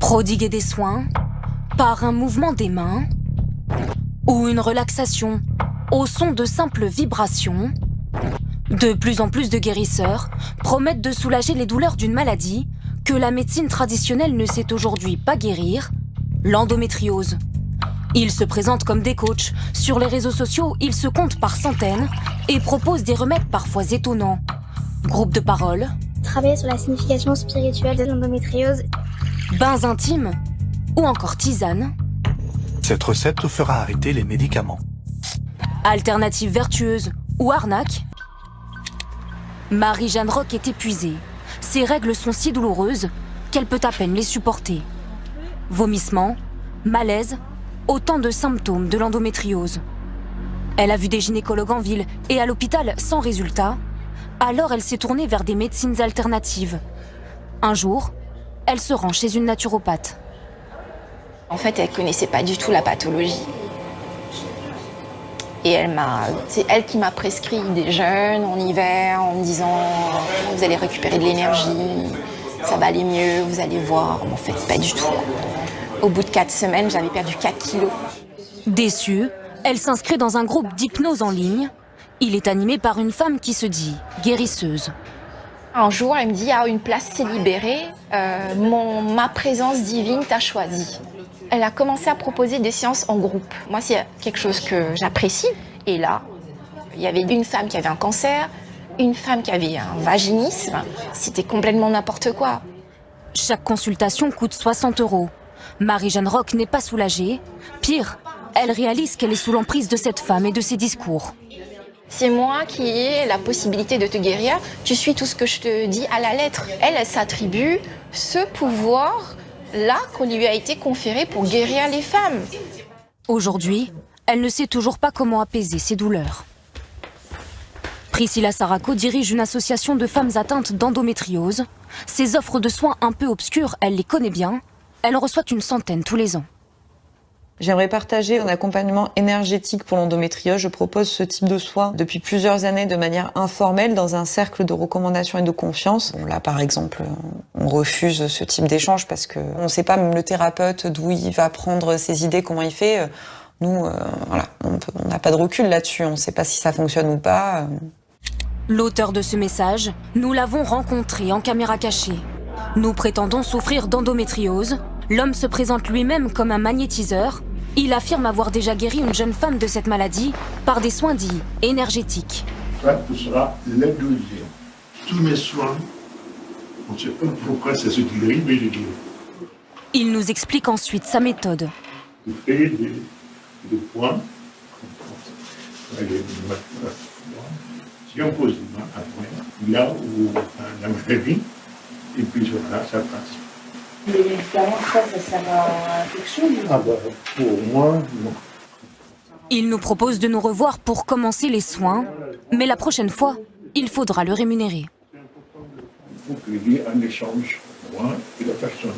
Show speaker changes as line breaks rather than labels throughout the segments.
Prodiguer des soins par un mouvement des mains ou une relaxation au son de simples vibrations. De plus en plus de guérisseurs promettent de soulager les douleurs d'une maladie que la médecine traditionnelle ne sait aujourd'hui pas guérir, l'endométriose. Ils se présentent comme des coachs. Sur les réseaux sociaux, ils se comptent par centaines et proposent des remèdes parfois étonnants. Groupe de parole.
Travailler sur la signification spirituelle de l'endométriose.
Bains intimes ou encore tisanes.
Cette recette te fera arrêter les médicaments.
Alternatives vertueuses ou arnaques. Marie-Jeanne Roch est épuisée. Ses règles sont si douloureuses qu'elle peut à peine les supporter. Vomissements, malaise, autant de symptômes de l'endométriose. Elle a vu des gynécologues en ville et à l'hôpital sans résultat. Alors elle s'est tournée vers des médecines alternatives. Un jour, elle se rend chez une naturopathe.
En fait, elle connaissait pas du tout la pathologie. Et c'est elle qui m'a prescrit des jeûnes en hiver en me disant « Vous allez récupérer de l'énergie, ça va aller mieux, vous allez voir. » En fait, pas du tout. Au bout de 4 semaines, j'avais perdu 4 kilos.
Déçue, elle s'inscrit dans un groupe d'hypnose en ligne. Il est animé par une femme qui se dit guérisseuse.
Un jour, elle me dit « Ah, une place s'est libérée, ma présence divine t'a choisi. » Elle a commencé à proposer des séances en groupe. Moi, c'est quelque chose que j'apprécie. Et là, il y avait une femme qui avait un cancer, une femme qui avait un vaginisme. C'était complètement n'importe quoi.
Chaque consultation coûte 60 €. Marie-Jeanne Roch n'est pas soulagée. Pire, elle réalise qu'elle est sous l'emprise de cette femme et de ses discours.
C'est moi qui ai la possibilité de te guérir. Tu suis tout ce que je te dis à la lettre. Elle s'attribue ce pouvoir-là qu'on lui a été conféré pour guérir les femmes.
Aujourd'hui, elle ne sait toujours pas comment apaiser ses douleurs. Priscilla Saraco dirige une association de femmes atteintes d'endométriose. Ses offres de soins un peu obscures, elle les connaît bien. Elle en reçoit une centaine tous les ans.
J'aimerais partager un accompagnement énergétique pour l'endométriose. Je propose ce type de soins depuis plusieurs années de manière informelle dans un cercle de recommandations et de confiance. Bon, là, par exemple, on refuse ce type d'échange parce que on ne sait pas, même le thérapeute, d'où il va prendre ses idées, comment il fait. Nous, voilà, on n'a pas de recul là-dessus. On ne sait pas si ça fonctionne ou pas.
L'auteur de ce message, nous l'avons rencontré en caméra cachée. Nous prétendons souffrir d'endométriose. L'homme se présente lui-même comme un magnétiseur. Il affirme avoir déjà guéri une jeune femme de cette maladie par des soins dits énergétiques.
Ça, ce sera le deuxième. Tous mes soins, on ne sait pas pourquoi c'est ce qui guérit, mais je guéris.
Il nous explique ensuite sa méthode.
Je fais des points. Si on pose les mains après, là où la maladie, et puis voilà, ça passe.
Les médicaments, ça sert à quelque chose?
Ah bah, pour moi, non.
Il nous propose de nous revoir pour commencer les soins, mais la prochaine fois, il faudra le rémunérer.
Il faut qu'il y ait un échange, moi et la personne.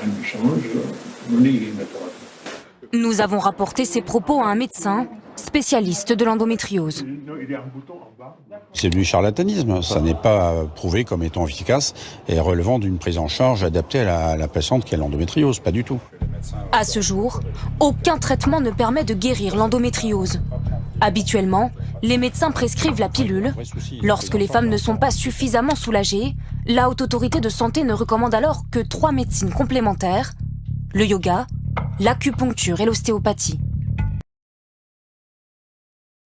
Un échange non éliminatoire.
Nous avons rapporté ces propos à un médecin, spécialiste de l'endométriose.
C'est du charlatanisme, ça n'est pas prouvé comme étant efficace et relevant d'une prise en charge adaptée à la patiente qui a l'endométriose, pas du tout.
À ce jour, aucun traitement ne permet de guérir l'endométriose. Habituellement, les médecins prescrivent la pilule. Lorsque les femmes ne sont pas suffisamment soulagées, la Haute Autorité de Santé ne recommande alors que 3 médecines complémentaires, le yoga, l'acupuncture et l'ostéopathie.